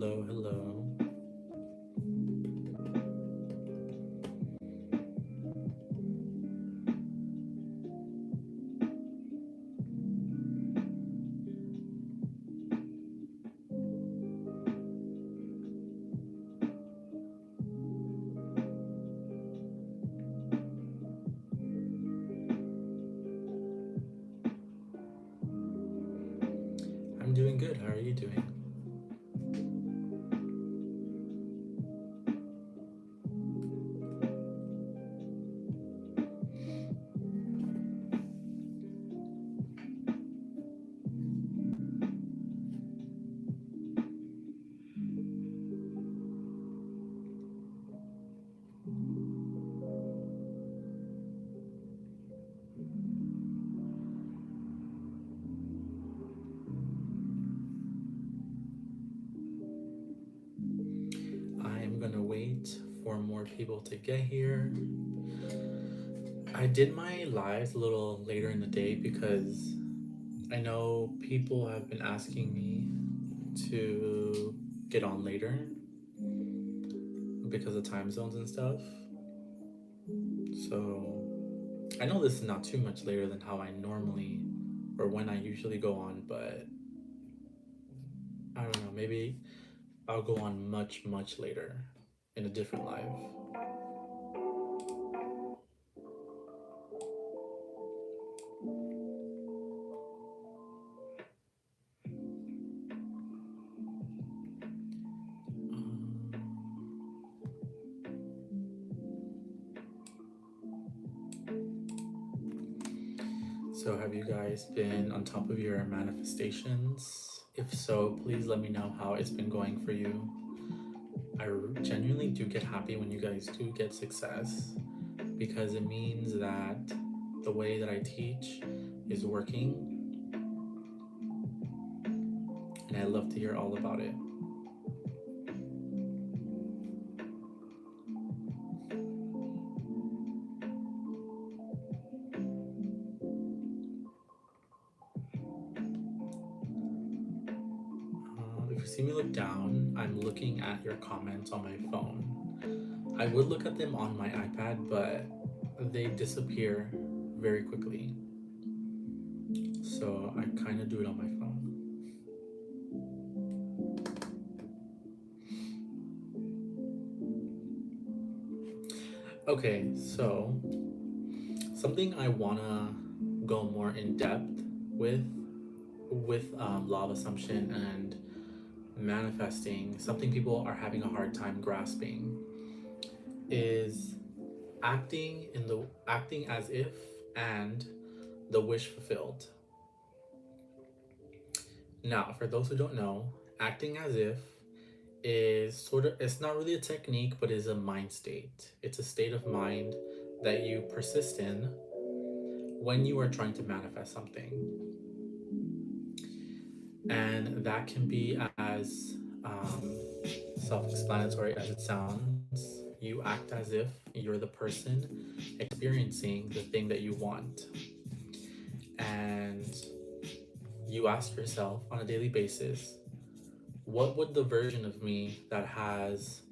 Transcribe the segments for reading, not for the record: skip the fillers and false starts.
Hello, hello. I'm doing good. How are you doing? I am gonna wait for more people to get here. I did my lives a little later in the day because I know people have been asking me to get on later because of time zones and stuff. So I know this is not too much later than how I normally or when I usually go on, but I don't know, maybe I'll go on much, much later in a different live. So, have you guys been on top of your manifestations? If so, please let me know how it's been going for you. I genuinely do get happy when you guys do get success because it means that the way that I teach is working, and I love to hear all about it. If you see me look down, I'm looking at your comments on my phone. I would look at them on my iPad, but they disappear very quickly. So I kind of do it on my phone. Okay, so something I wanna go more in depth with law of assumption and manifesting, something people are having a hard time grasping is acting as if and the wish fulfilled. Now, for those who don't know, acting as if is sort of, it's not really a technique, but is a mind state. It's a state of mind that you persist in when you are trying to manifest something. And that can be as self explanatory as it sounds. You act as if you're the person experiencing the thing that you want. And you ask yourself on a daily basis, what would the version of me that has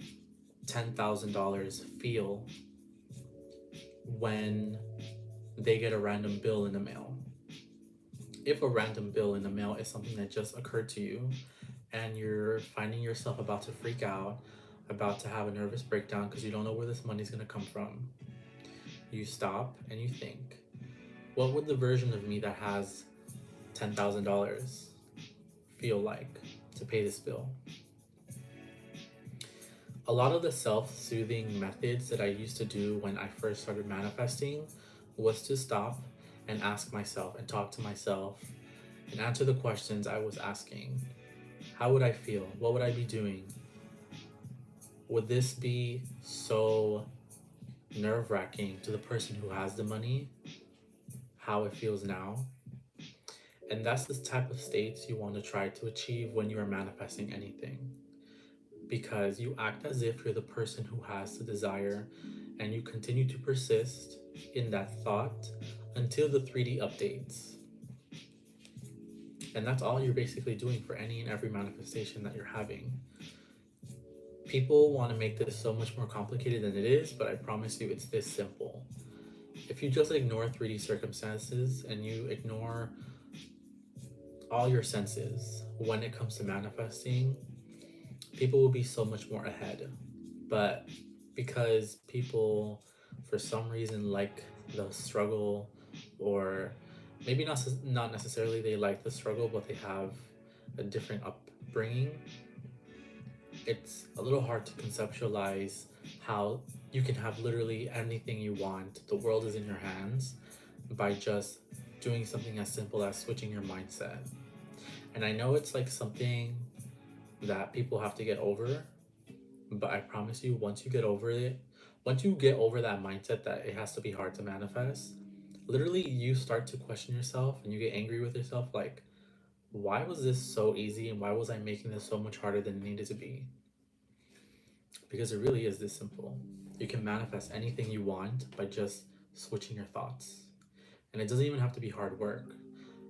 $10,000 feel when they get a random bill in the mail? If a random bill in the mail is something that just occurred to you and you're finding yourself about to freak out, about to have a nervous breakdown because you don't know where this money's going to come from, you stop and you think, what would the version of me that has $10,000 feel like to pay this bill? A lot of the self-soothing methods that I used to do when I first started manifesting was to stop and ask myself and talk to myself and answer the questions I was asking. How would I feel? What would I be doing? Would this be so nerve-wracking to the person who has the money? How it feels now? And that's the type of states you want to try to achieve when you are manifesting anything. Because you act as if you're the person who has the desire and you continue to persist in that thought until the 3D updates. And that's all you're basically doing for any and every manifestation that you're having. People want to make this so much more complicated than it is, but I promise you it's this simple. If you just ignore 3D circumstances and you ignore all your senses when it comes to manifesting, people will be so much more ahead. But because people, for some reason, like the struggle, or maybe not necessarily they like the struggle, but they have a different upbringing, it's a little hard to conceptualize how you can have literally anything you want. The world is in your hands by just doing something as simple as switching your mindset. And I know it's like something that people have to get over, but I promise you, once you get over it, once you get over that mindset that it has to be hard to manifest, literally you start to question yourself and you get angry with yourself like, why was this so easy and why was I making this so much harder than it needed to be? Because it really is this simple. You can manifest anything you want by just switching your thoughts. And it doesn't even have to be hard work.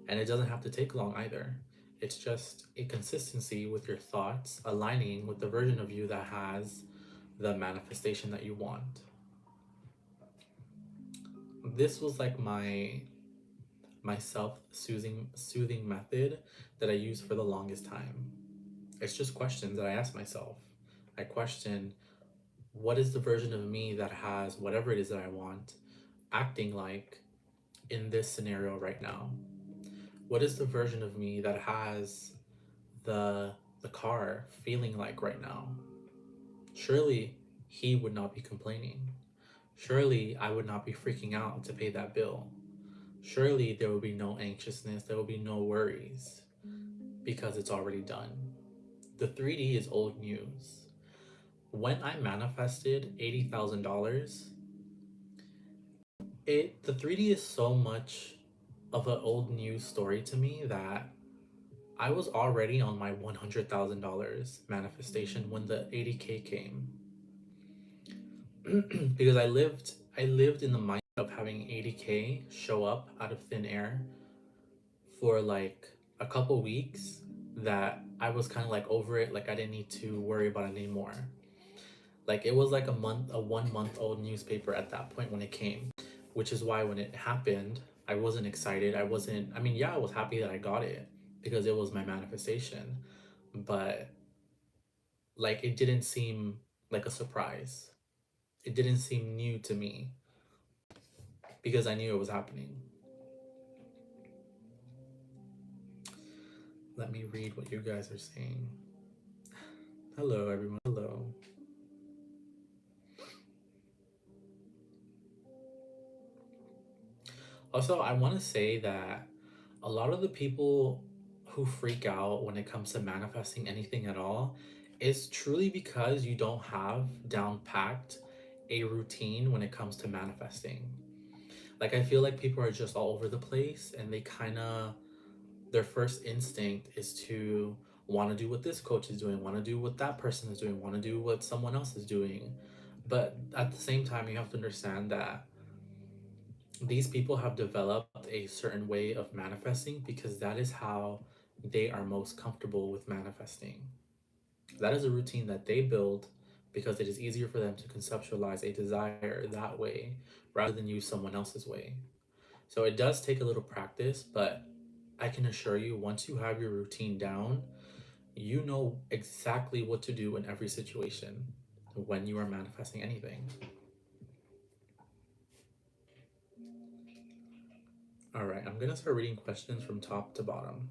And it doesn't have to take long either. It's just a consistency with your thoughts aligning with the version of you that has the manifestation that you want. This was like my self-soothing method that I used for the longest time. It's just questions that I ask myself. I question, what is the version of me that has whatever it is that I want acting like in this scenario right now? What is the version of me that has the the car feeling like right now? Surely he would not be complaining. Surely I would not be freaking out to pay that bill. Surely there will be no anxiousness, there will be no worries because it's already done. The 3D is old news. When I manifested $80,000, the 3D is so much of an old news story to me that I was already on my $100,000 manifestation when the 80K came. Because I lived in the mind of having 80K show up out of thin air for like a couple weeks, that I was kind of like over it, like I didn't need to worry about it anymore. Like it was like a 1 month old newspaper at that point when it came, which is why when it happened, I wasn't excited. I mean, yeah, I was happy that I got it because it was my manifestation, but like it didn't seem like a surprise. It didn't seem new to me because I knew it was happening. Let me read what you guys are saying. Hello, everyone. Hello. Also, I want to say that a lot of the people who freak out when it comes to manifesting anything at all is truly because you don't have down packed a routine when it comes to manifesting. Like, I feel like people are just all over the place and they kind of, their first instinct is to want to do what this coach is doing, want to do what that person is doing, want to do what someone else is doing. But at the same time, you have to understand that these people have developed a certain way of manifesting because that is how they are most comfortable with manifesting. That is a routine that they build because it is easier for them to conceptualize a desire that way rather than use someone else's way. So it does take a little practice, but I can assure you, once you have your routine down, you know exactly what to do in every situation when you are manifesting anything. All right, I'm gonna start reading questions from top to bottom.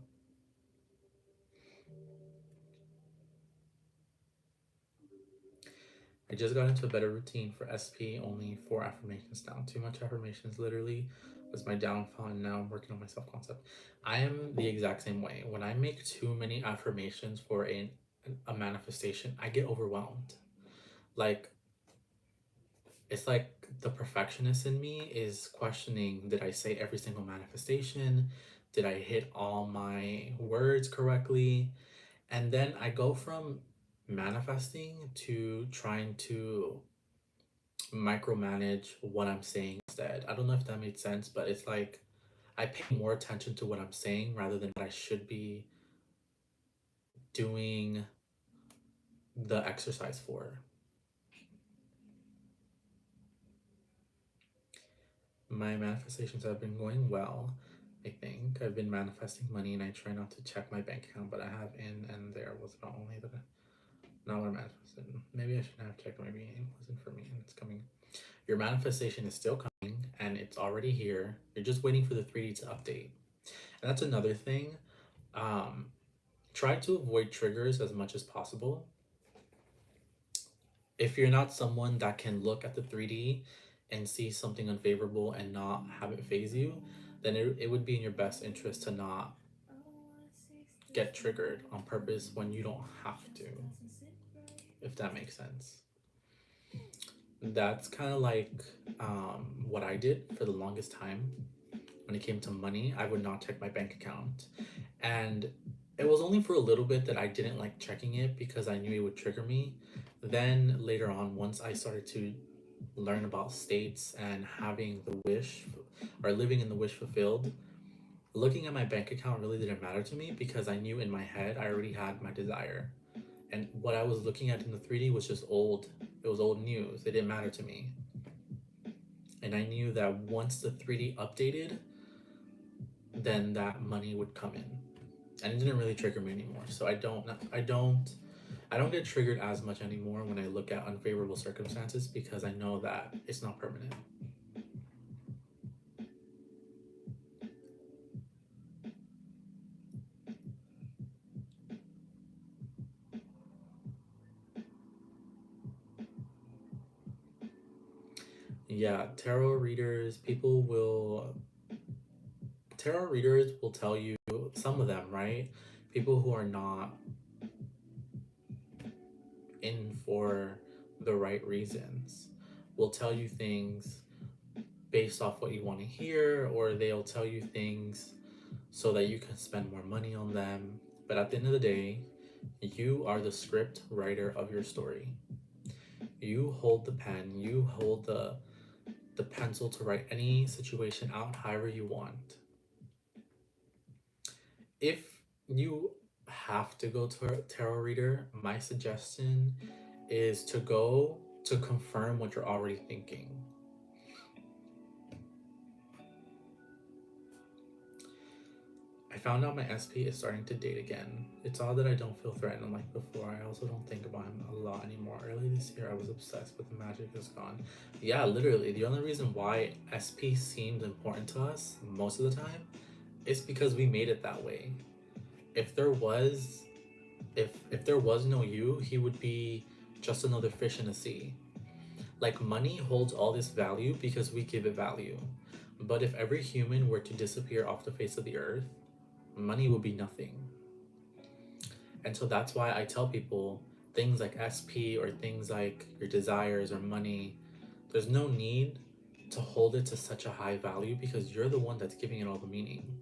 I just got into a better routine for SP, only 4 affirmations down. Too much affirmations literally was my downfall, and now I'm working on my self concept. I am the exact same way. When I make too many affirmations for a manifestation, I get overwhelmed. Like, it's like the perfectionist in me is questioning, did I say every single manifestation? Did I hit all my words correctly? And then I go from manifesting to trying to micromanage what I'm saying instead. I don't know if that made sense, but it's like I pay more attention to what I'm saying rather than what I should be doing the exercise for. My manifestations have been going well. I think I've been manifesting money, and I try not to check my bank account, but I have in and there was not only that not what I manifested. Maybe I shouldn't have checked. Maybe it wasn't for me and it's coming. Your manifestation is still coming and it's already here. You're just waiting for the 3D to update. And that's another thing. Um, Try to avoid triggers as much as possible. If you're not someone that can look at the 3D and see something unfavorable and not have it phase you, then it would be in your best interest to not get triggered on purpose when you don't have to, if that makes sense. That's kind of like what I did for the longest time. When it came to money, I would not check my bank account. And it was only for a little bit that I didn't like checking it because I knew it would trigger me. Then later on, once I started to learn about states and having the wish or living in the wish fulfilled, looking at my bank account really didn't matter to me because I knew in my head I already had my desire. And what I was looking at in the 3D was just old. It was old news. It didn't matter to me. And I knew that once the 3D updated, then that money would come in. And it didn't really trigger me anymore. So I don't get triggered as much anymore when I look at unfavorable circumstances because I know that it's not permanent. Yeah, tarot readers will tell you, some of them, right? People who are not in for the right reasons will tell you things based off what you want to hear, or they'll tell you things so that you can spend more money on them. But at the end of the day, you are the script writer of your story. You hold the pen, you hold the pencil to write any situation out however you want. If you have to go to a tarot reader, my suggestion is to go to confirm what you're already thinking. I found out my SP is starting to date again. It's odd that I don't feel threatened like before. I also don't think about him a lot anymore. Early this year, I was obsessed, but the magic is gone. Yeah, literally. The only reason why SP seemed important to us most of the time is because we made it that way. If there was, if there was no you, he would be just another fish in the sea. Like money holds all this value because we give it value. But if every human were to disappear off the face of the earth, money will be nothing. And so that's why I tell people things like SP or things like your desires or money, there's no need to hold it to such a high value because you're the one that's giving it all the meaning.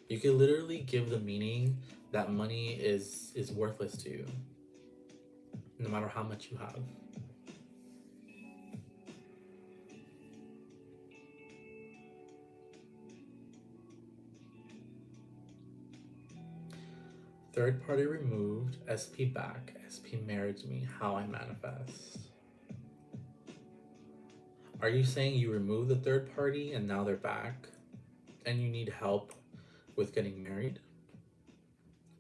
You can literally give the meaning that money is worthless to you, no matter how much you have. Third party removed, SP back, SP married me, how I manifest. Are you saying you removed the third party and now they're back and you need help with getting married?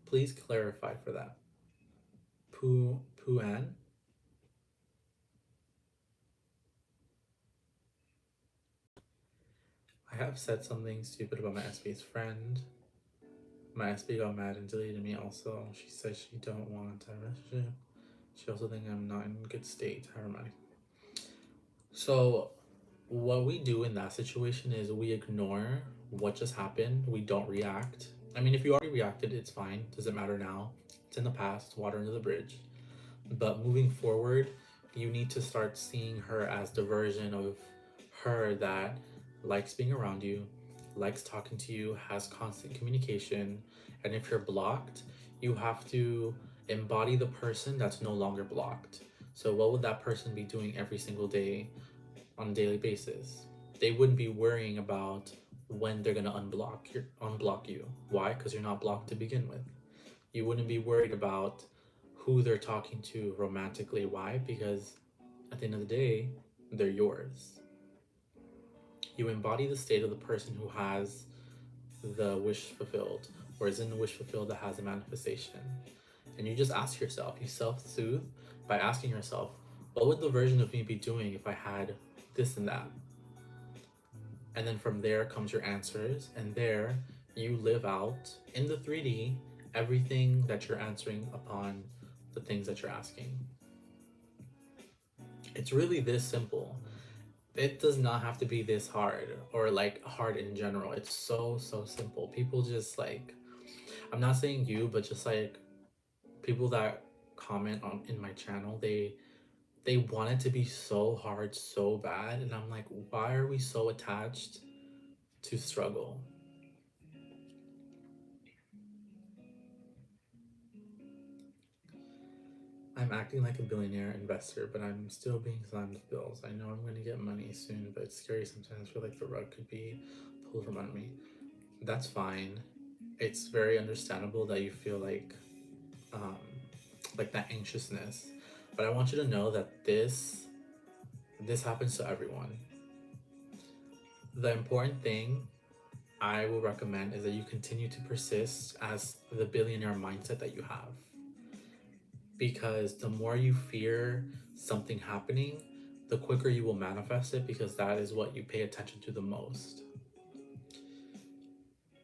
Please clarify for that. Puan? I have said something stupid about my SP's friend. My SP got mad and deleted me also. She says she don't want a relationship. She also thinks I'm not in good state. Never mind. So what we do in that situation is we ignore what just happened. We don't react. I mean, if you already reacted, it's fine. Doesn't matter now. It's in the past. Water under the bridge. But moving forward, you need to start seeing her as the version of her that likes being around you, likes talking to you, has constant communication. And if you're blocked, you have to embody the person that's no longer blocked. So, what would that person be doing every single day on a daily basis? They wouldn't be worrying about when they're gonna unblock you. Why? Because you're not blocked to begin with. You wouldn't be worried about who they're talking to romantically. Why? Because at the end of the day, they're yours. You embody the state of the person who has the wish fulfilled, or is in the wish fulfilled that has a manifestation. And you just ask yourself, you self soothe by asking yourself, what would the version of me be doing if I had this and that? And then from there comes your answers, and there you live out in the 3D everything that you're answering upon the things that you're asking. It's really this simple. It does not have to be this hard, or like hard in general. It's so simple. People just like, I'm not saying you, but just like people that comment on in my channel, they want it to be so hard so bad, and I'm like, why are we so attached to struggle? I'm acting like a billionaire investor, but I'm still being slammed with bills. I know I'm going to get money soon, but it's scary sometimes. I feel like the rug could be pulled from under me. That's fine. It's very understandable that you feel um, like that anxiousness. But I want you to know that this happens to everyone. The important thing I will recommend is that you continue to persist as the billionaire mindset that you have. Because the more you fear something happening, the quicker you will manifest it, because that is what you pay attention to the most.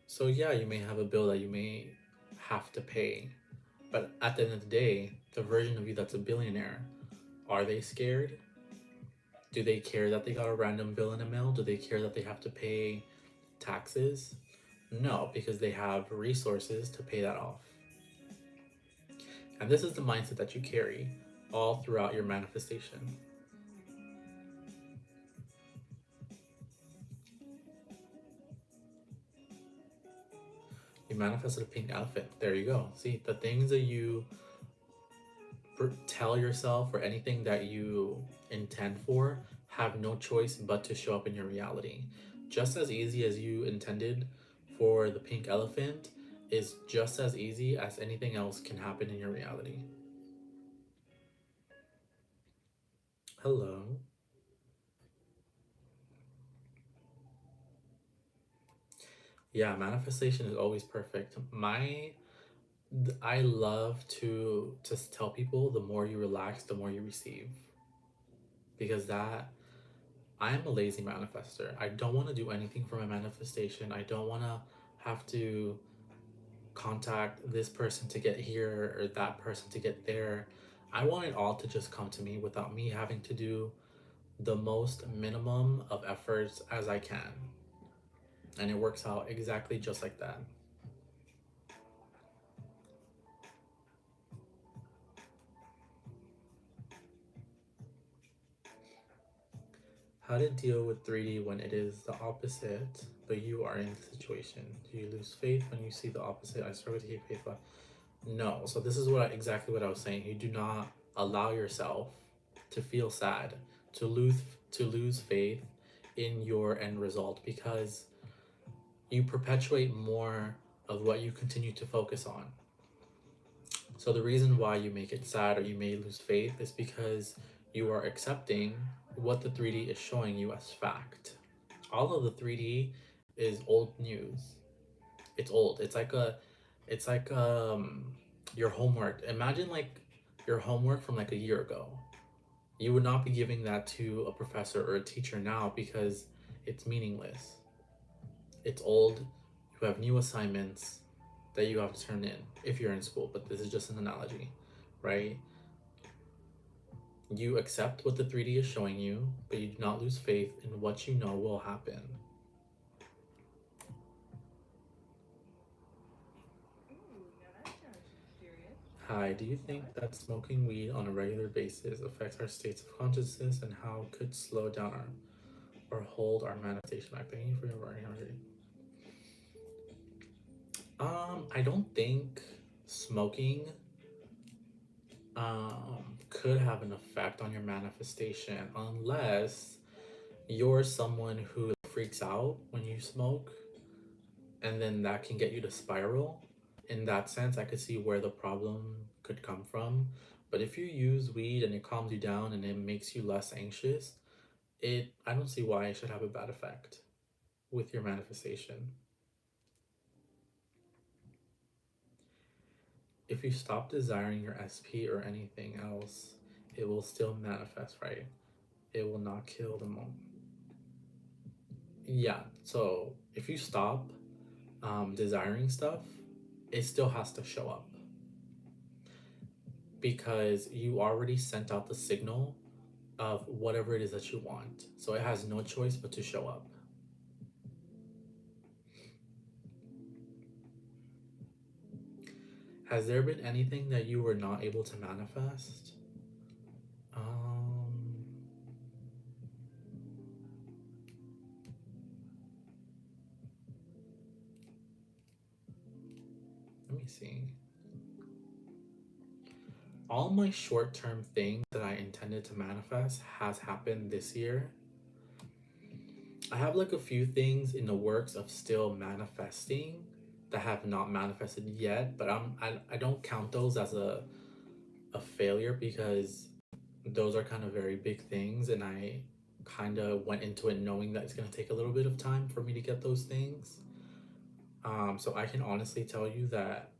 So yeah, you may have a bill that you may have to pay, but at the end of the day, the version of you that's a billionaire, are they scared? Do they care that they got a random bill in the mail? Do they care that they have to pay taxes? No, because they have resources to pay that off. And this is the mindset that you carry all throughout your manifestation. You manifested a pink elephant. There you go. See, the things that you tell yourself or anything that you intend for have no choice but to show up in your reality. Just as easy as you intended for the pink elephant is just as easy as anything else can happen in your reality. Hello. Yeah, manifestation is always perfect. I love to just tell people the more you relax, the more you receive. Because that I am a lazy manifester. I don't want to do anything for my manifestation. I don't want to have to contact this person to get here or that person to get there. I want it all to just come to me without me having to do the most minimum of efforts as I can. And it works out exactly just like that. How to deal with 3D when it is the opposite, but you are in the situation? Do you lose faith when you see the opposite? I struggle to keep faith. No. So this is exactly what I was saying. You do not allow yourself to feel sad, to lose faith in your end result, because you perpetuate more of what you continue to focus on. So the reason why you make it sad or you may lose faith is because you are accepting what the 3D is showing you as fact. All of the 3D is old news. It's old. It's like your homework. Imagine like your homework from like a year ago. You would not be giving that to a professor or a teacher now because it's meaningless. It's old. You have new assignments that you have to turn in if you're in school, but this is just an analogy, right? You accept what the 3D is showing you, but you do not lose faith in what you know will happen. Hi, do you think that smoking weed on a regular basis affects our states of consciousness, and how could slow down or hold our manifestation back? Thank you for your writing. I don't think smoking could have an effect on your manifestation unless you're someone who freaks out when you smoke, and then that can get you to spiral. In that sense, I could see where the problem could come from. But if you use weed and it calms you down and it makes you less anxious, I don't see why it should have a bad effect with your manifestation. If you stop desiring your SP or anything else, it will still manifest, right? It will not kill the moment. Yeah, so if you stop desiring stuff, it still has to show up because you already sent out the signal of whatever it is that you want. So it has no choice but to show up. Has there been anything that you were not able to manifest? Um, Let me see. All my short-term things that I intended to manifest has happened this year. I have like a few things in the works of still manifesting that have not manifested yet, but I don't count those as a failure because those are kind of very big things, and I kind of went into it knowing that it's going to take a little bit of time for me to get those things. So I can honestly tell you that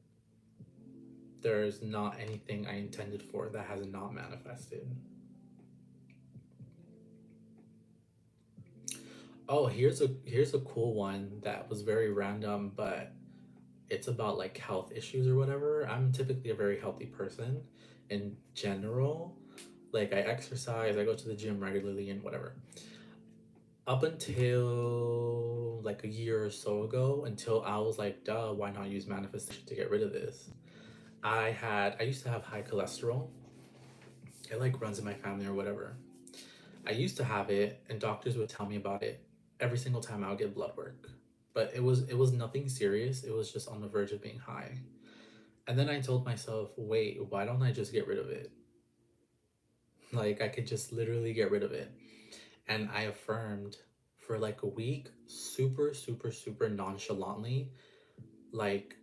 there's not anything I intended for that has not manifested. Oh, here's a cool one that was very random, but it's about like health issues or whatever. I'm typically a very healthy person in general. Like I exercise, I go to the gym regularly and whatever. Up until like a year or so ago, until I was like, duh, why not use manifestation to get rid of this? I used to have high cholesterol. It like runs in my family or whatever. I used to have it, and doctors would tell me about it every single time I would get blood work. But it was nothing serious. It was just on the verge of being high. And then I told myself, wait, why don't I just get rid of it? Like I could just literally get rid of it. And I affirmed for like a week, super, super, super nonchalantly, like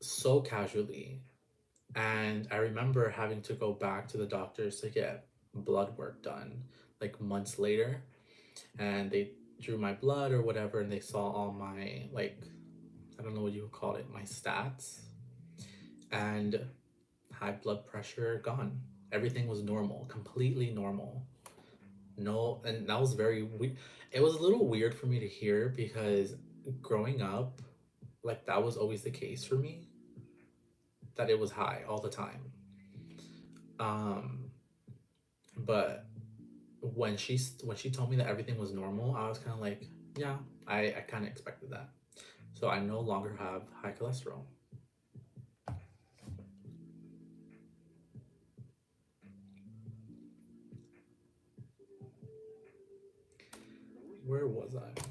so casually. And I remember having to go back to the doctors to get blood work done like months later. And they drew my blood or whatever, and they saw all my, like, I don't know what you would call it, my stats. And high blood pressure gone. Everything was normal, completely normal. No, and that was very weird. It was a little weird for me to hear because growing up, like that was always the case for me, that it was high all the time. Um, but when she told me that everything was normal, I was kind of like, yeah, I kind of expected that. So I no longer have high cholesterol. Where was I?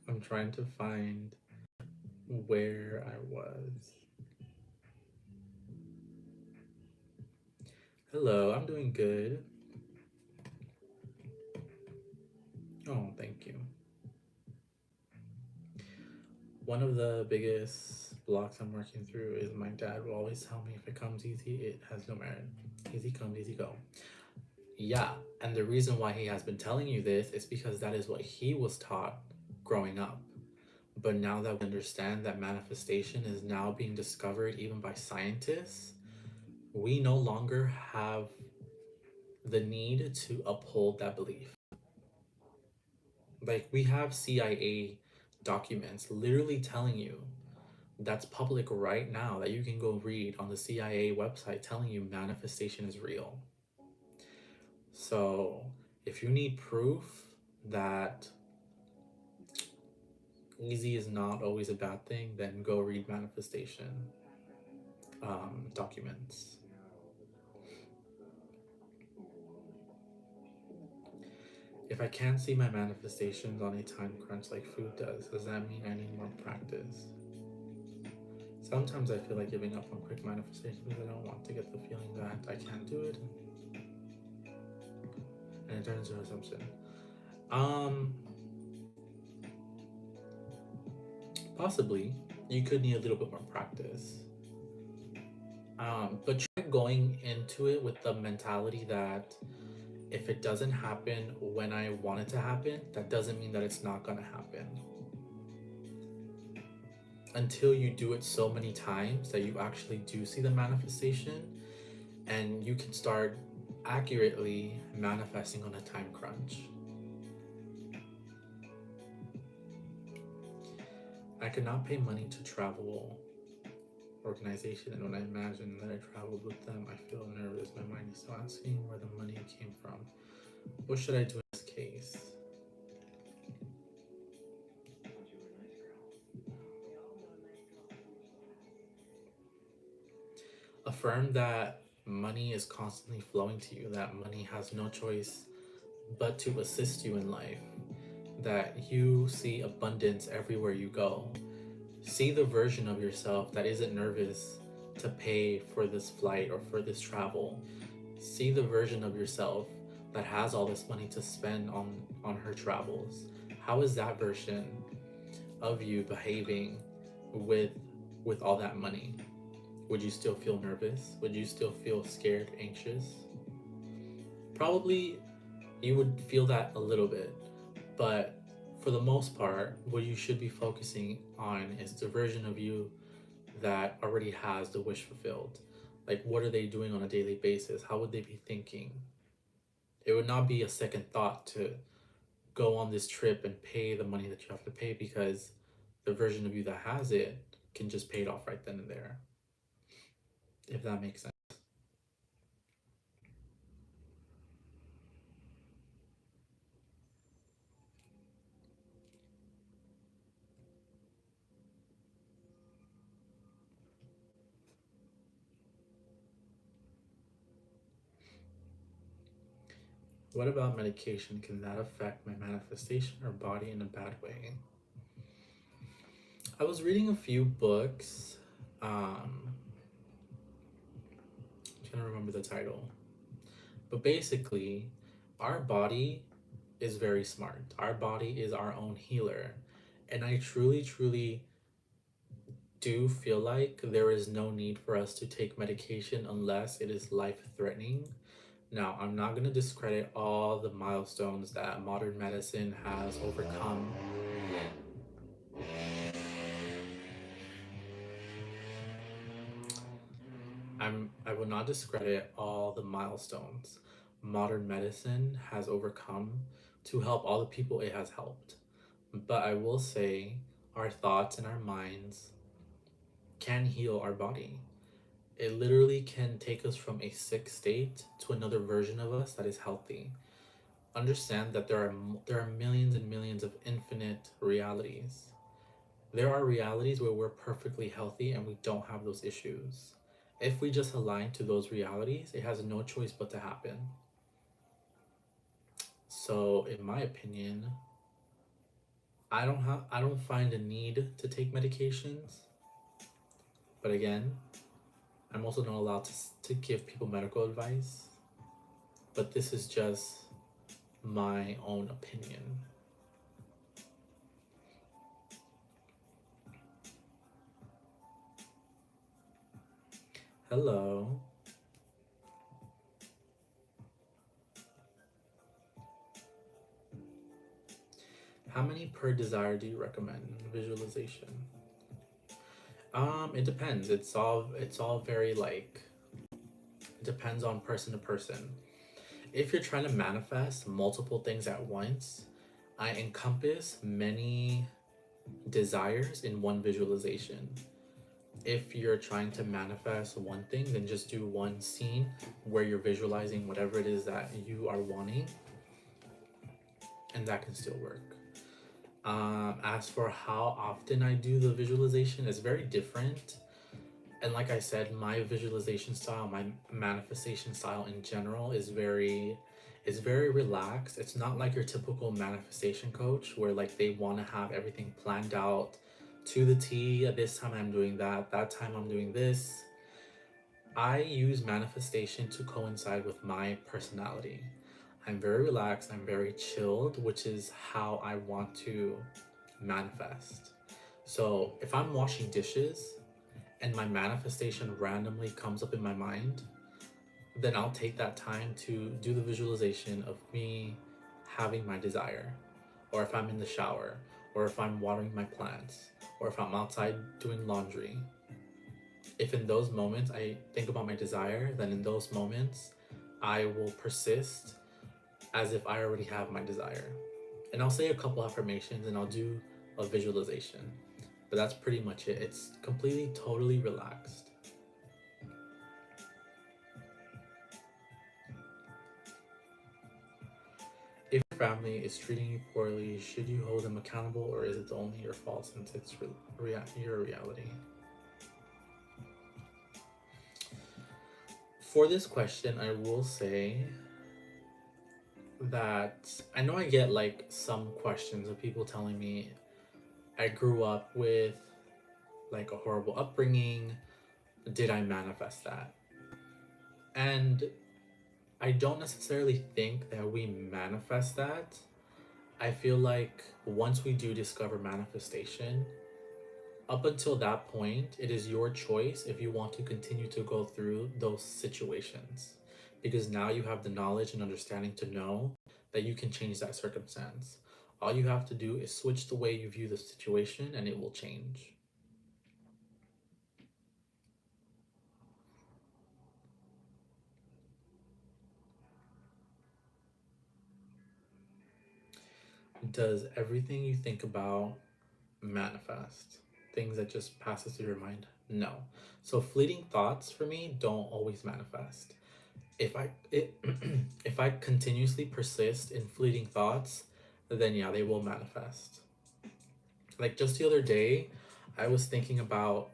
I'm trying to find where I was. Hello, I'm doing good. Oh, thank you. One of the biggest blocks I'm working through is my dad will always tell me if it comes easy, it has no merit. Easy come, easy go. Yeah, and the reason why he has been telling you this is because that is what he was taught growing up. But now that we understand that manifestation is now being discovered even by scientists, we no longer have the need to uphold that belief. Like, we have CIA documents literally telling you, that's public right now, that you can go read on the CIA website telling you manifestation is real. So, if you need proof that easy is not always a bad thing, then go read manifestation documents. If I can't see my manifestations on a time crunch like food does that mean I need more practice? Sometimes I feel like giving up on quick manifestation because I don't want to get the feeling that I can't do it, and it turns into an assumption. Um, Possibly you could need a little bit more practice. But try going into it with the mentality that if it doesn't happen when I want it to happen, that doesn't mean that it's not gonna happen. Until you do it so many times that you actually do see the manifestation and you can start accurately manifesting on a time crunch. I could not pay money to travel organization, and when I imagine that I traveled with them, I feel nervous. My mind is still asking where the money came from. What should I do in this case? Affirm that money is constantly flowing to you, that money has no choice but to assist you in life, that you see abundance everywhere you go. See the version of yourself that isn't nervous to pay for this flight or for this travel. See the version of yourself that has all this money to spend on her travels. How is that version of you behaving with with all that money? Would you still feel nervous? Would you still feel scared, anxious? Probably you would feel that a little bit, but for the most part, what you should be focusing on is the version of you that already has the wish fulfilled. Like, what are they doing on a daily basis? How would they be thinking? It would not be a second thought to go on this trip and pay the money that you have to pay, because the version of you that has it can just pay it off right then and there, if that makes sense. What about medication? Can that affect my manifestation or body in a bad way? I was reading a few books. I'm trying to remember the title. But basically, our body is very smart. Our body is our own healer. And I truly, truly do feel like there is no need for us to take medication unless it is life threatening. Now, I'm not going to discredit all the milestones that modern medicine has overcome. I will not discredit all the milestones modern medicine has overcome to help all the people it has helped. But I will say our thoughts and our minds can heal our body. It literally can take us from a sick state to another version of us that is healthy. Understand that there are millions and millions of infinite realities. There are realities where we're perfectly healthy and we don't have those issues. If we just align to those realities, it has no choice but to happen. So, in my opinion, I don't find a need to take medications. But again, I'm also not allowed to give people medical advice. But this is just my own opinion. Hello. How many per desire do you recommend? Visualization. It depends. It's all very like, it depends on person to person. If you're trying to manifest multiple things at once, I encompass many desires in one visualization. If you're trying to manifest one thing, then just do one scene where you're visualizing whatever it is that you are wanting, and that can still work. As for how often I do the visualization, it's very different. And like I said, my visualization style, my manifestation style in general is very relaxed. It's not like your typical manifestation coach where like they want to have everything planned out to the T. At this time I'm doing that time I'm doing this. I use manifestation to coincide with my personality. I'm very relaxed, I'm very chilled, which is how I want to manifest. So if I'm washing dishes and my manifestation randomly comes up in my mind, then I'll take that time to do the visualization of me having my desire. Or if I'm in the shower, or if I'm watering my plants, or if I'm outside doing laundry. If in those moments I think about my desire, then in those moments I will persist as if I already have my desire. And I'll say a couple affirmations and I'll do a visualization. But that's pretty much it. It's completely, totally relaxed. If your family is treating you poorly, should you hold them accountable, or is it only your fault since it's your reality? For this question, I will say that I know I get like some questions of people telling me I grew up with like a horrible upbringing. Did I manifest that? And I don't necessarily think that we manifest that. I feel like once we do discover manifestation, up until that point, it is your choice if you want to continue to go through those situations. Because now you have the knowledge and understanding to know that you can change that circumstance. All you have to do is switch the way you view the situation and it will change. Does everything you think about manifest? Things that just passes through your mind? No. So fleeting thoughts for me don't always manifest. If I continuously persist in fleeting thoughts, then yeah, they will manifest. Like just the other day, I was thinking about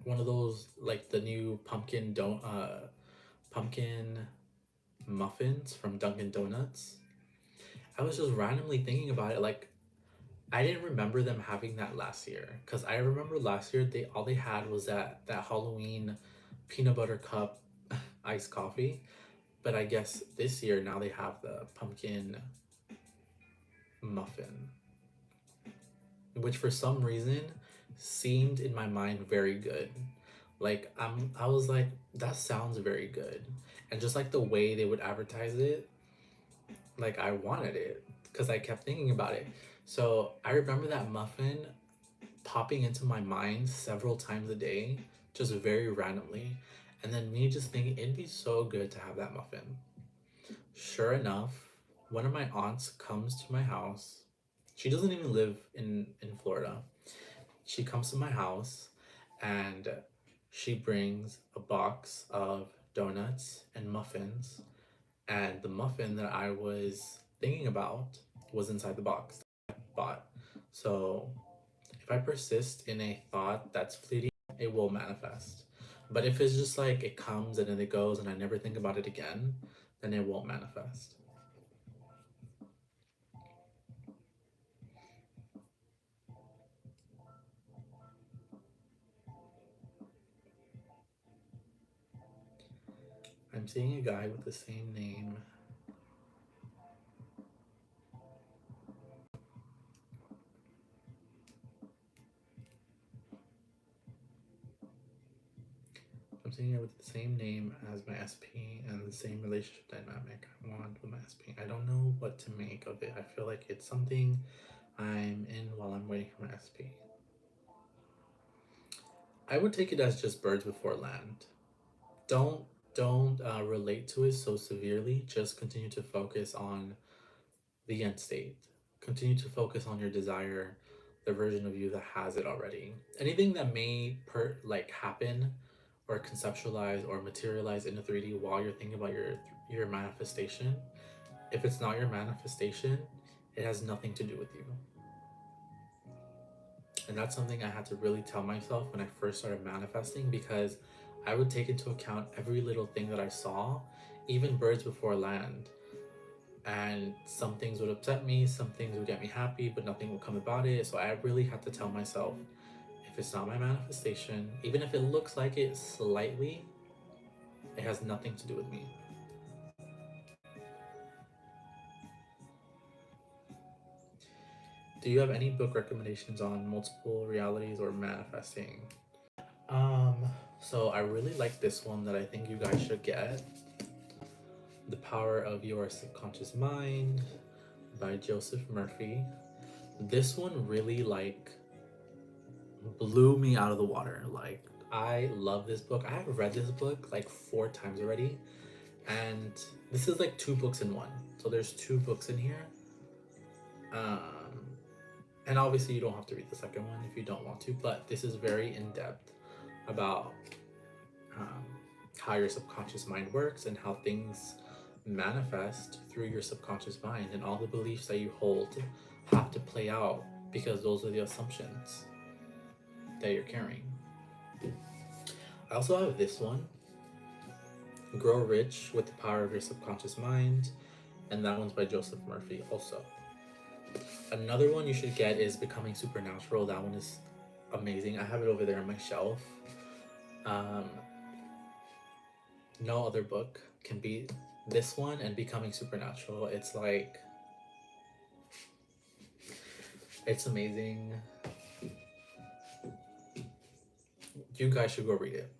one of those like the new pumpkin muffins from Dunkin' Donuts. I was just randomly thinking about it. Like I didn't remember them having that last year because I remember last year they had was that Halloween peanut butter cup iced coffee, but I guess this year now they have the pumpkin muffin, which for some reason seemed in my mind very good. Like I was like that sounds very good, and just like the way they would advertise it, like I wanted it because I kept thinking about it. So I remember that muffin popping into my mind several times a day, just very randomly. And then me just thinking it'd be so good to have that muffin. Sure enough, one of my aunts comes to my house. She doesn't even live in Florida. She comes to my house and she brings a box of donuts and muffins. And the muffin that I was thinking about was inside the box that I bought. So if I persist in a thought that's fleeting, it will manifest. But if it's just like it comes and then it goes and I never think about it again, then it won't manifest. I'm seeing a guy with the same name. I'm seeing it with the same name as my SP and the same relationship dynamic I want with my SP. I don't know what to make of it. I feel like it's something I'm in while I'm waiting for my SP. I would take it as just birds before land. Don't don't relate to it so severely. Just continue to focus on the end state. Continue to focus on your desire, the version of you that has it already. Anything that may happen or conceptualize or materialize in the 3D while you're thinking about your manifestation, if it's not your manifestation, it has nothing to do with you. And that's something I had to really tell myself when I first started manifesting because I would take into account every little thing that I saw, even birds before land. and some things would upset me, some things would get me happy, but nothing would come about it. So I really had to tell myself, if it's not my manifestation, even if it looks like it slightly, it has nothing to do with me. Do you have any book recommendations on multiple realities or manifesting? Um, so I really like this one that I think you guys should get. The Power of Your Subconscious Mind by Joseph Murphy. This one really blew me out of the water. Like, I love this book. I have read this book like 4 times already, and this is like 2 books in one. So there's 2 books in here. And obviously you don't have to read the second one if you don't want to, but this is very in depth about um, how your subconscious mind works and how things manifest through your subconscious mind, and all the beliefs that you hold have to play out because those are the assumptions that you're carrying. I also have this one, Grow Rich with the Power of Your Subconscious Mind, and that one's by Joseph Murphy also. Another one you should get is Becoming Supernatural. That one is amazing. I have it over there on my shelf. Um, no other book can beat this one and Becoming Supernatural. It's like, it's amazing. You guys should go read it.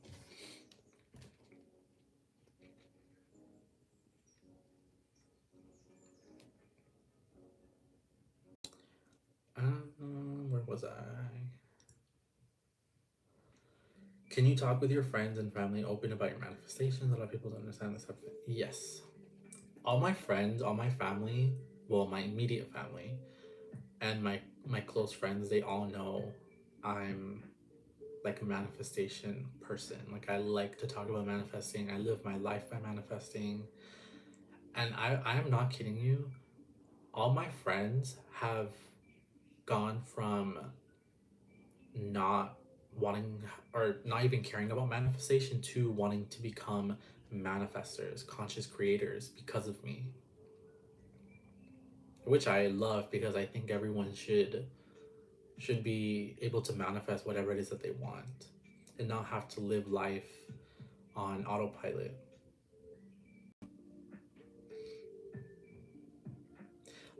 Where was I? Can you talk with your friends and family open about your manifestations? A lot of people don't understand this subject. Yes. All my friends, all my family, well, my immediate family and my close friends, they all know I'm like a manifestation person. Like, I like to talk about manifesting. I live my life by manifesting. And I am not kidding you. All my friends have gone from not wanting or not even caring about manifestation to wanting to become manifestors, conscious creators because of me. Which I love because I think everyone should be able to manifest whatever it is that they want and not have to live life on autopilot.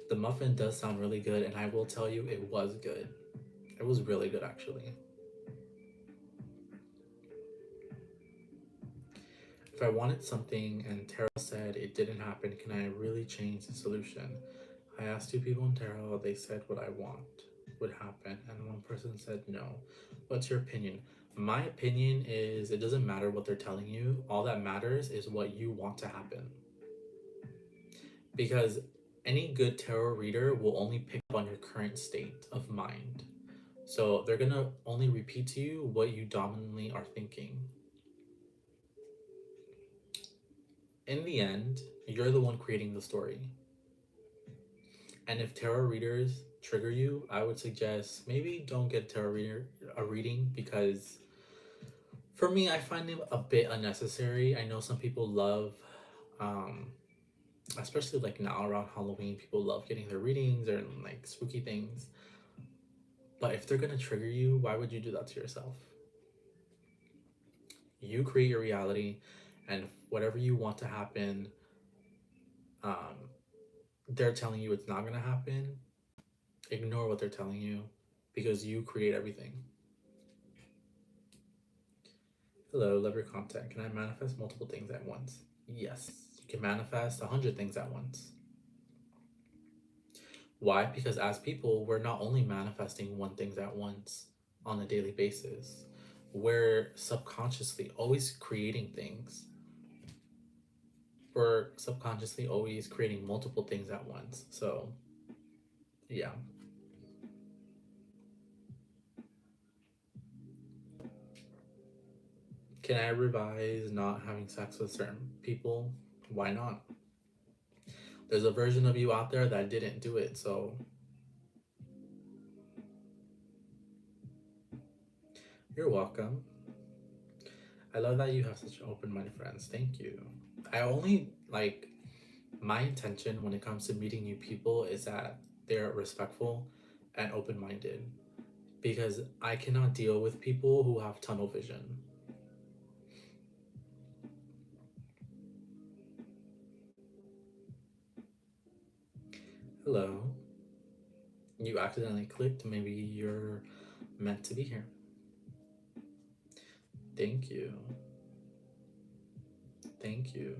The muffin does sound really good, and I will tell you it was good. It was really good, actually. If I wanted something and tarot said it didn't happen, can I really change the solution? I asked 2 people in tarot, they said what I want would happen, and one person said no. What's your opinion? My opinion is it doesn't matter what they're telling you, all that matters is what you want to happen. Because any good tarot reader will only pick up on your current state of mind. So they're gonna only repeat to you what you dominantly are thinking. In the end, you're the one creating the story. And if tarot readers trigger you, I would suggest maybe don't get a reading, because for me, I find it a bit unnecessary. I know some people love, um, especially like now around Halloween, people love getting their readings or like spooky things. But if they're gonna trigger you, why would you do that to yourself? You create your reality, and whatever you want to happen, um, they're telling you it's not gonna happen. Ignore what they're telling you, because you create everything. Hello, love your content. Can I manifest multiple things at once? Yes, you can manifest 100 things at once. Why? Because as people, we're not only manifesting one thing at once on a daily basis, we're subconsciously always creating things. We're subconsciously always creating multiple things at once. So, yeah. Can I revise not having sex with certain people? Why not? There's a version of you out there that didn't do it, so you're welcome. I love that you have such open-minded friends. Thank you. I only like My intention when it comes to meeting new people is that they're respectful and open minded, because I cannot deal with people who have tunnel vision. Hello. You accidentally clicked. Maybe you're meant to be here. Thank you. Thank you.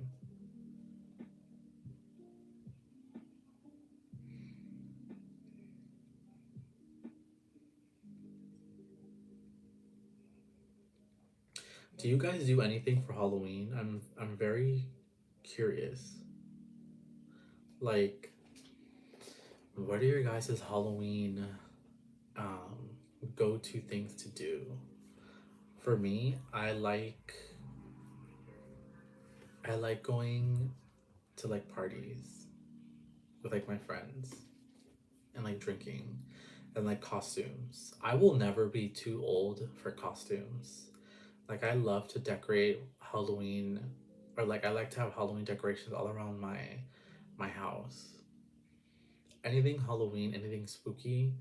Do you guys do anything for Halloween? I'm very curious. Like, what are your guys' Halloween um go-to things to do? For me, I like going to like parties with like my friends and like drinking and like costumes. I will never be too old for costumes. Like I love to decorate Halloween, or like I like to have Halloween decorations all around my house. Anything Halloween, anything spooky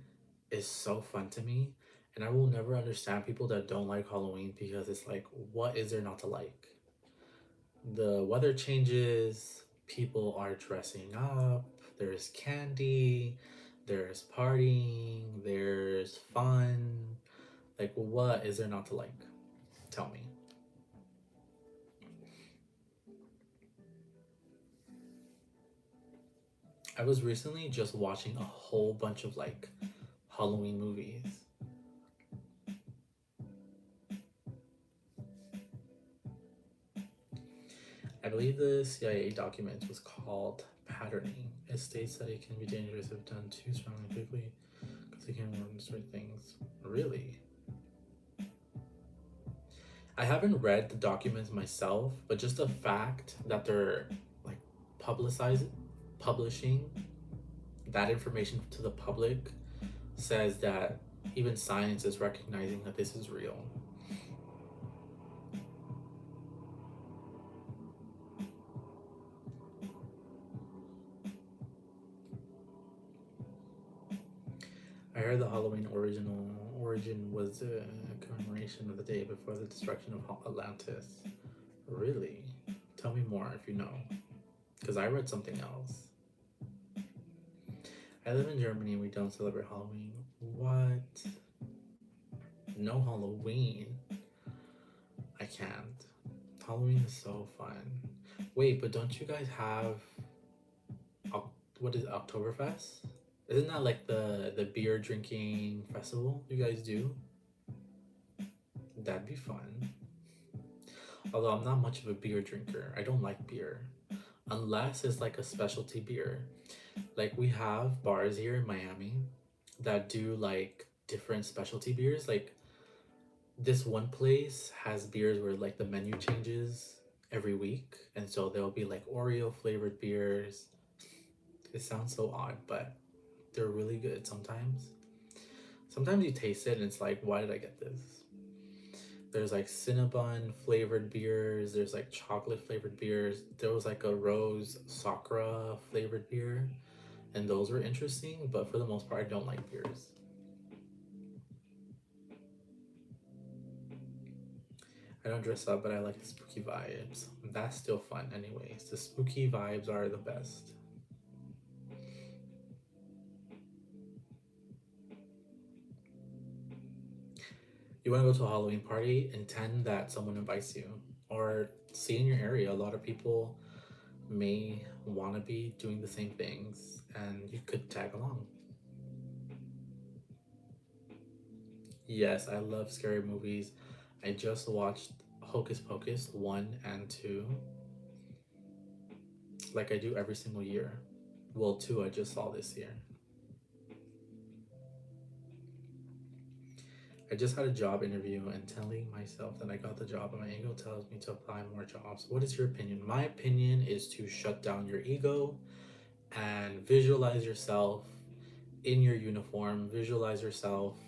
is so fun to me. And I will never understand people that don't like Halloween, because it's like, what is there not to like? The weather changes, people are dressing up, there's candy, there's partying, there's fun. Like, what is there not to like? Tell me. I was recently just watching a whole bunch of like Halloween movies. I believe the CIA document was called patterning. It states that it can be dangerous if done too strongly and quickly, because it can ruin certain things. Really? I haven't read the documents myself, but just the fact that they're like publicizing, publishing that information to the public says that even science is recognizing that this is real. I heard the Halloween origin was a commemoration of the day before the destruction of Atlantis. Really? Tell me more if you know, because I read something else. I live in Germany and we don't celebrate Halloween. What? No Halloween? I can't. Halloween is so fun. Wait, but don't you guys have what is Oktoberfest? Isn't that like the beer drinking festival you guys do? That'd be fun. Although I'm not much of a beer drinker. I don't like beer. Unless it's like a specialty beer. Like we have bars here in Miami that do like different specialty beers. Like this one place has beers where like the menu changes every week. And so there'll be like Oreo flavored beers. It sounds so odd, but they're really good sometimes. Sometimes you taste it and it's like, why did I get this? There's like Cinnabon flavored beers. There's like chocolate flavored beers. There was like a rose sakura flavored beer, and those were interesting. But for the most part, I don't like beers. I don't dress up, but I like the spooky vibes. That's still fun, anyways. The spooky vibes are the best. You want to go to a Halloween party, intend that someone invites you, or see in your area. A lot of people may want to be doing the same things, and you could tag along. Yes, I love scary movies. I just watched Hocus Pocus 1 and 2, like I do every single year. Well, 2 I just saw this year. I just had a job interview and telling myself that I got the job, and my ego tells me to apply more jobs. What is your opinion? My opinion is to shut down your ego and visualize yourself in your uniform, visualize yourself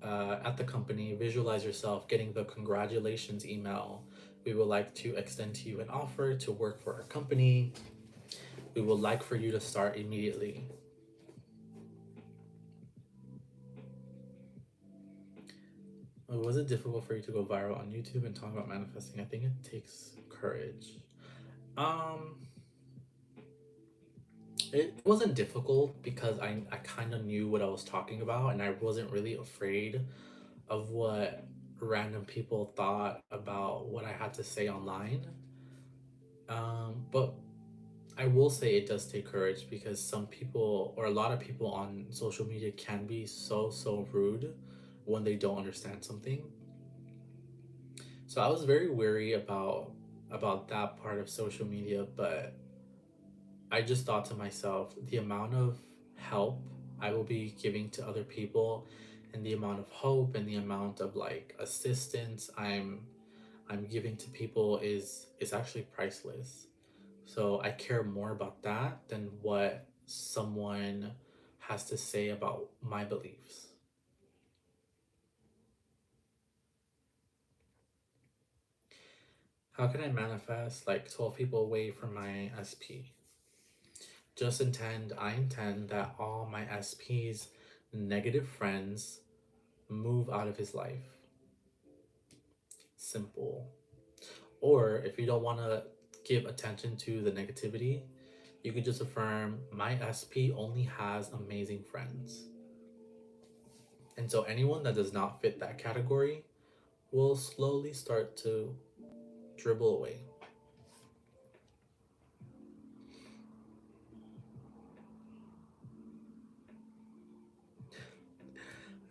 at the company, visualize yourself getting the congratulations email. We would like to extend to you an offer to work for our company. We would like for you to start immediately. Was it difficult for you to go viral on YouTube and talk about manifesting? I think it takes courage. Um, it wasn't difficult because I kind of knew what I was talking about, and I wasn't really afraid of what random people thought about what I had to say online. But I will say it does take courage because some people, or a lot of people on social media, can be so rude when they don't understand something. So I was very wary about that part of social media, but I just thought to myself, the amount of help I will be giving to other people and the amount of hope and the amount of like assistance I'm giving to people is actually priceless. So I care more about that than what someone has to say about my beliefs. How can I manifest like 12 people away from my SP? I intend that all my SP's negative friends move out of his life. Simple. Or if you don't want to give attention to the negativity, you can just affirm my SP only has amazing friends. And so anyone that does not fit that category will slowly start to dribble away.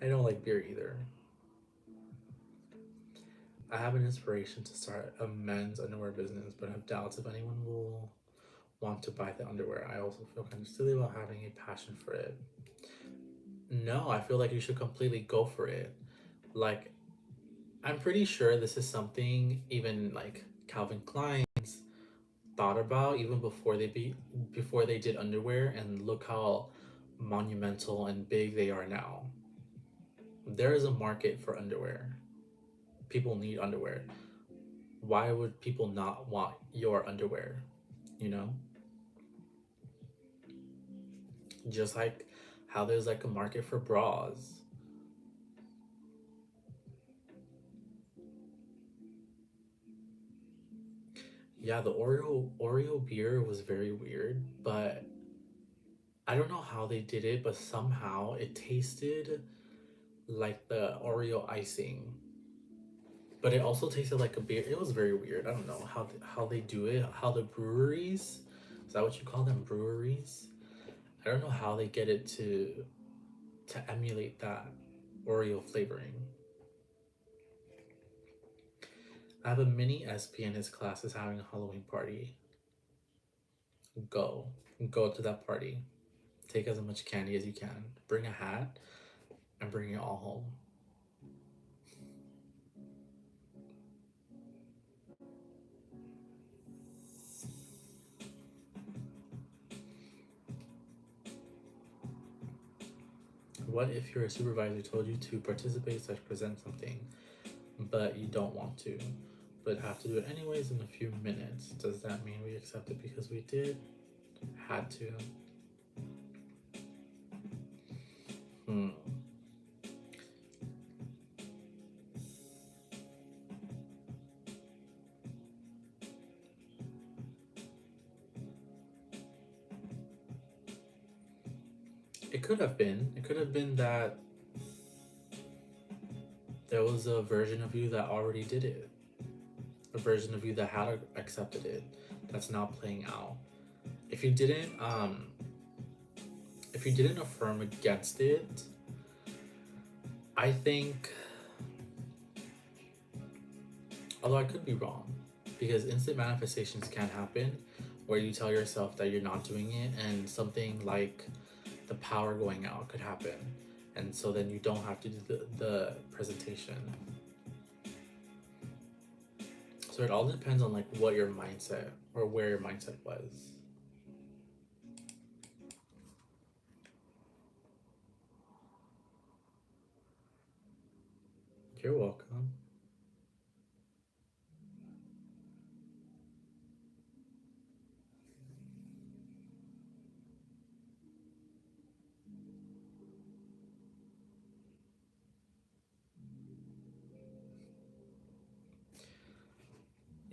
I don't like beer either. I have an inspiration to start a men's underwear business, but I have doubts if anyone will want to buy the underwear. I also feel kind of silly about having a passion for it. No, I feel like you should completely go for it. Like, I'm pretty sure this is something even like Calvin Klein thought about even before they did underwear, and look how monumental and big they are now. There is a market for underwear. People need underwear. Why would people not want your underwear? You know? Just like how there's like a market for bras. Yeah, the Oreo beer was very weird, but I don't know how they did it, but somehow it tasted like the Oreo icing, but it also tasted like a beer. It was very weird. I don't know how they do it. How the breweries, is that what you call them, breweries? I don't know how they get it to emulate that Oreo flavoring. I have a mini SP in his class is having a Halloween party. Go. Go to that party. Take as much candy as you can. Bring a hat and bring it all home. What if your supervisor told you to participate slash present something, but you don't want to, but have to do it anyways in a few minutes? Does that mean we accept it because we had to? Hmm. It could have been. It could have been that there was a version of you that already did it, a version of you that had accepted it, that's not playing out. If you didn't, if you didn't affirm against it, I think, although I could be wrong, because instant manifestations can happen where you tell yourself that you're not doing it, and something like the power going out could happen, and so then you don't have to do the presentation. So it all depends on like what your mindset or where your mindset was. You're welcome.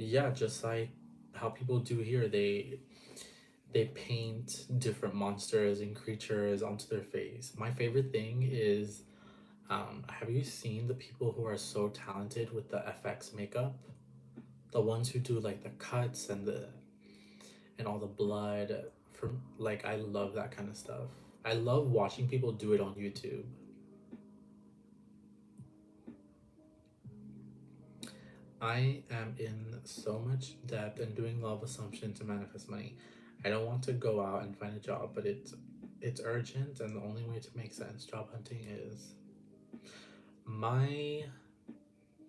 yeah, just like how people do here, they paint different monsters and creatures onto their face. My favorite thing is, have you seen the people who are so talented with the FX makeup? The ones who do like the cuts and all the blood. From like, I love that kind of stuff. I love watching people do it on YouTube. I am in so much debt and doing law of assumption to manifest money. I don't want to go out and find a job, but it's urgent, and the only way to make sense job hunting is my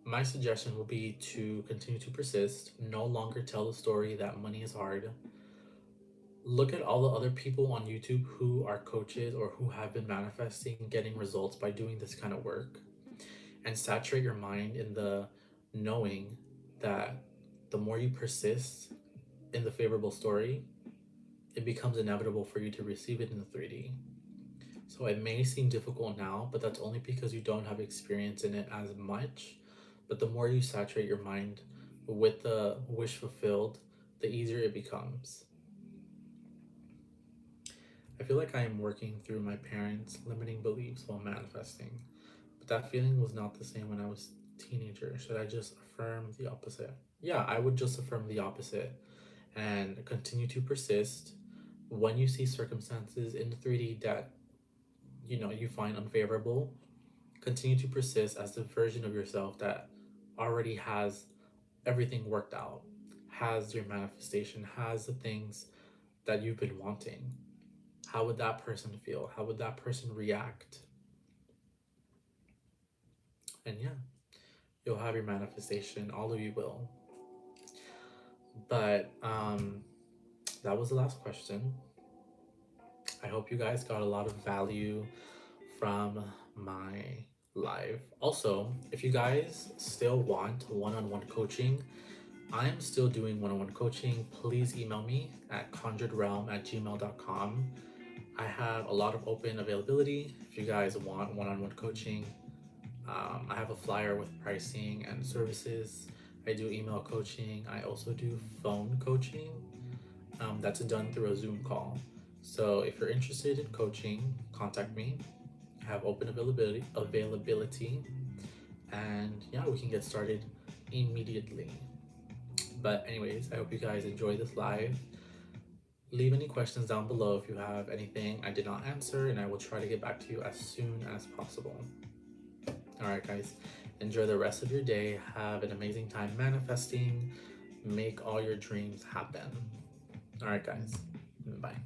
my suggestion will be to continue to persist, no longer tell the story that money is hard. Look at all the other people on YouTube who are coaches or who have been manifesting getting results by doing this kind of work, and saturate your mind in the knowing that the more you persist in the favorable story, it becomes inevitable for you to receive it in the 3D. So it may seem difficult now, but that's only because you don't have experience in it as much. But the more you saturate your mind with the wish fulfilled, the easier it becomes. I feel like I am working through my parents' limiting beliefs while manifesting. But that feeling was not the same when I was a teenager. Should I just affirm the opposite? Yeah, I would just affirm the opposite and continue to persist when you see circumstances in the 3D that you find unfavorable. Continue to persist as the version of yourself that already has everything worked out, has your manifestation, has the things that you've been wanting. How would that person feel? How would that person react? And yeah, you'll have your manifestation. All of you will. But that was the last question. I hope you guys got a lot of value from my live. Also, if you guys still want one-on-one coaching, I am still doing one-on-one coaching. Please email me at conjuredrealm@gmail.com. I have a lot of open availability if you guys want one-on-one coaching. I have a flyer with pricing and services. I do email coaching. I also do phone coaching. That's done through a Zoom call. So if you're interested in coaching, contact me. I have open availability, and yeah, we can get started immediately. But anyways, I hope you guys enjoy this live. Leave any questions down below if you have anything I did not answer, and I will try to get back to you as soon as possible. All right, guys, enjoy the rest of your day. Have an amazing time manifesting. Make all your dreams happen. All right, guys, bye.